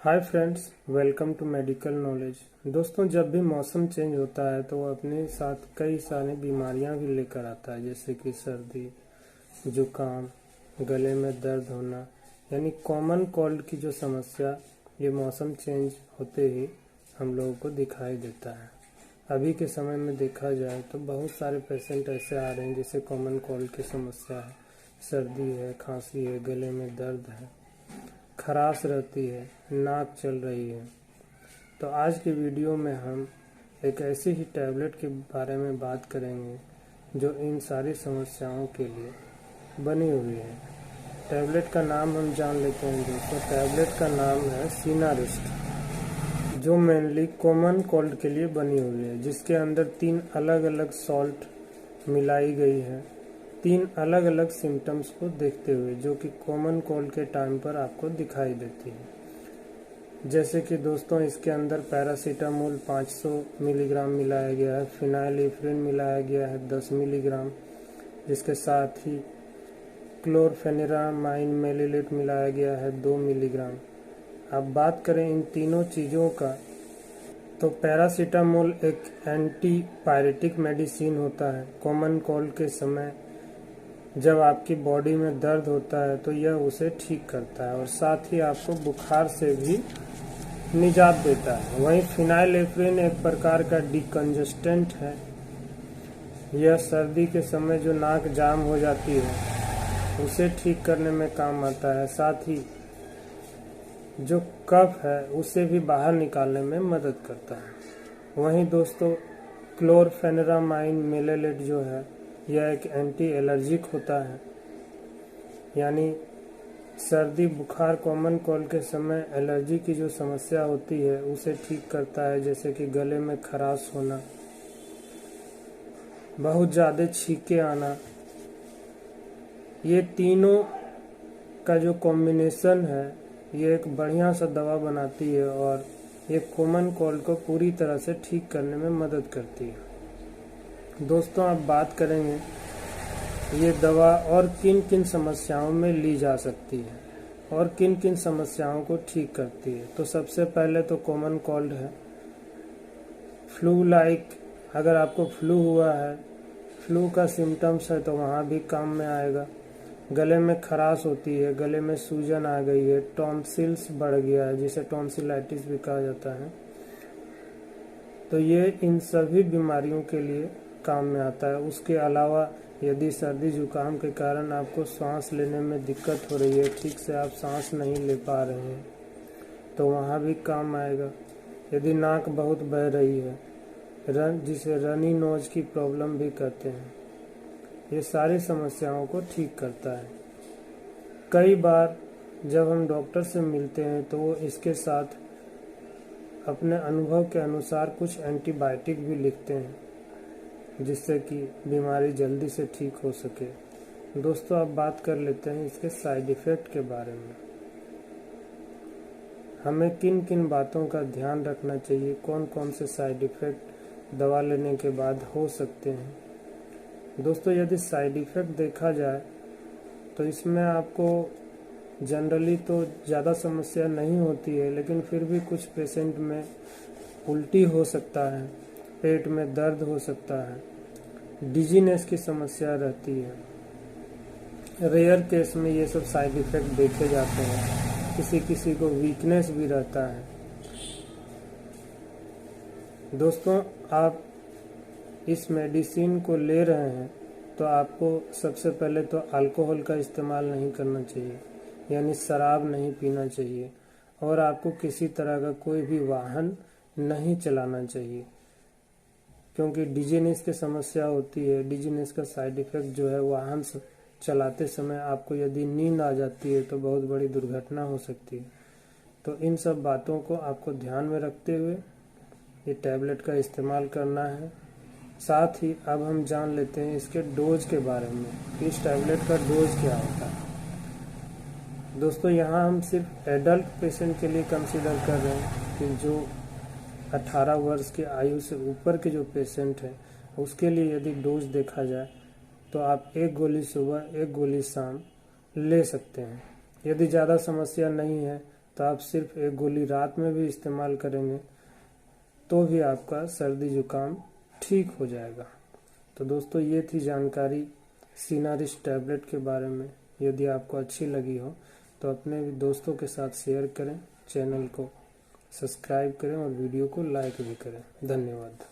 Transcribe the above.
Hi friends, welcome to medical knowledge. दोस्तों, जब भी मौसम चेंज होता है तो वो अपने साथ कई सारी बीमारियां भी लेकर आता है, जैसे कि सर्दी, जुकाम, गले में दर्द होना, यानी कॉमन कोल्ड की जो समस्या ये मौसम चेंज होते ही हम लोगों को दिखाई देता है। अभी के समय में देखा जाए तो बहुत सारे पेशेंट ऐसे आ रहे हैं जिसे कॉमन कोल्ड की समस्या है, सर्दी है, खांसी है, गले में दर्द है, खराश रहती है, नाक चल रही है। तो आज के वीडियो में हम एक ऐसी ही टैबलेट के बारे में बात करेंगे जो इन सारी समस्याओं के लिए बनी हुई है। टैबलेट का नाम हम जान लेते हैं दोस्तों। टैबलेट का नाम है सिनारिस्ट, जो मेनली कॉमन कोल्ड के लिए बनी हुई है, जिसके अंदर 3 अलग अलग सॉल्ट मिलाई गई है, 3 अलग अलग सिम्टम्स को देखते हुए, जो कि कॉमन कोल्ड के टाइम पर आपको दिखाई देती है। जैसे कि दोस्तों, इसके अंदर पैरासीटामोल 500 मिलीग्राम मिलाया गया है, फिनाइलिफ्रिन मिलाया गया है 10 मिलीग्राम, जिसके साथ ही क्लोरफेनिरामाइन मेलिलेट मिलाया गया है 2 मिलीग्राम। अब बात करें इन तीनों चीज़ों का, तो पैरासीटामोल एक एंटीपायरेटिक मेडिसिन होता है। कॉमन कोल्ड के समय जब आपकी बॉडी में दर्द होता है तो यह उसे ठीक करता है और साथ ही आपको बुखार से भी निजात देता है। वहीं फिनाइलेफ्रिन एक प्रकार का डिकंजेस्टेंट है। यह सर्दी के समय जो नाक जाम हो जाती है उसे ठीक करने में काम आता है, साथ ही जो कफ है उसे भी बाहर निकालने में मदद करता है। वहीं दोस्तों, क्लोरफेनिरामाइन मेलिलेट जो है यह एक एंटी एलर्जिक होता है, यानी सर्दी, बुखार, कॉमन कोल्ड के समय एलर्जी की जो समस्या होती है उसे ठीक करता है, जैसे कि गले में खराश होना, बहुत ज़्यादा छींके आना। ये तीनों का जो कॉम्बिनेशन है ये एक बढ़िया सा दवा बनाती है और ये कॉमन कोल्ड को पूरी तरह से ठीक करने में मदद करती है। दोस्तों, अब बात करेंगे ये दवा और किन किन समस्याओं में ली जा सकती है और किन किन समस्याओं को ठीक करती है। तो सबसे पहले तो कॉमन कोल्ड है। फ्लू लाइक, अगर आपको फ्लू हुआ है, फ्लू का सिम्टम्स है, तो वहाँ भी काम में आएगा। गले में खराश होती है, गले में सूजन आ गई है, टॉन्सिल्स बढ़ गया है जिसे टॉन्सिलाइटिस भी कहा जाता है, तो ये इन सभी बीमारियों के लिए काम में आता है। उसके अलावा यदि सर्दी जुकाम के कारण आपको सांस लेने में दिक्कत हो रही है, ठीक से आप सांस नहीं ले पा रहे हैं, तो वहाँ भी काम आएगा। यदि नाक बहुत बह रही है, जिसे रनी नोज की प्रॉब्लम भी कहते हैं, ये सारी समस्याओं को ठीक करता है। कई बार जब हम डॉक्टर से मिलते हैं तो वो इसके साथ अपने अनुभव के अनुसार कुछ एंटीबायोटिक भी लिखते हैं, जिससे कि बीमारी जल्दी से ठीक हो सके। दोस्तों, अब बात कर लेते हैं इसके साइड इफ़ेक्ट के बारे में। हमें किन किन बातों का ध्यान रखना चाहिए, कौन कौन से साइड इफ़ेक्ट दवा लेने के बाद हो सकते हैं। दोस्तों, यदि साइड इफ़ेक्ट देखा जाए तो इसमें आपको जनरली तो ज़्यादा समस्या नहीं होती है, लेकिन फिर भी कुछ पेशेंट में उल्टी हो सकता है, पेट में दर्द हो सकता है, डिजीनेस की समस्या रहती है। रेयर केस में ये सब साइड इफ़ेक्ट देखे जाते हैं। किसी किसी को वीकनेस भी रहता है। दोस्तों, आप इस मेडिसिन को ले रहे हैं तो आपको सबसे पहले तो अल्कोहल का इस्तेमाल नहीं करना चाहिए, यानी शराब नहीं पीना चाहिए, और आपको किसी तरह का कोई भी वाहन नहीं चलाना चाहिए, क्योंकि डिजीनेस की समस्या होती है। डिजीनेस का साइड इफ़ेक्ट जो है, वाहन चलाते समय आपको यदि नींद आ जाती है तो बहुत बड़ी दुर्घटना हो सकती है। तो इन सब बातों को आपको ध्यान में रखते हुए ये टैबलेट का इस्तेमाल करना है। साथ ही अब हम जान लेते हैं इसके डोज के बारे में, इस टैबलेट का डोज क्या होता है। दोस्तों, यहाँ हम सिर्फ एडल्ट पेशेंट के लिए कंसीडर कर रहे हैं कि जो 18 वर्ष की आयु से ऊपर के जो पेशेंट हैं उसके लिए यदि डोज देखा जाए तो आप 1 गोली सुबह 1 गोली शाम ले सकते हैं। यदि ज़्यादा समस्या नहीं है तो आप सिर्फ एक गोली रात में भी इस्तेमाल करेंगे तो भी आपका सर्दी जुकाम ठीक हो जाएगा। तो दोस्तों ये थी जानकारी सिनारिस्ट टैबलेट के बारे में। यदि आपको अच्छी लगी हो तो अपने दोस्तों के साथ शेयर करें, चैनल को सब्सक्राइब करें और वीडियो को लाइक भी करें। धन्यवाद।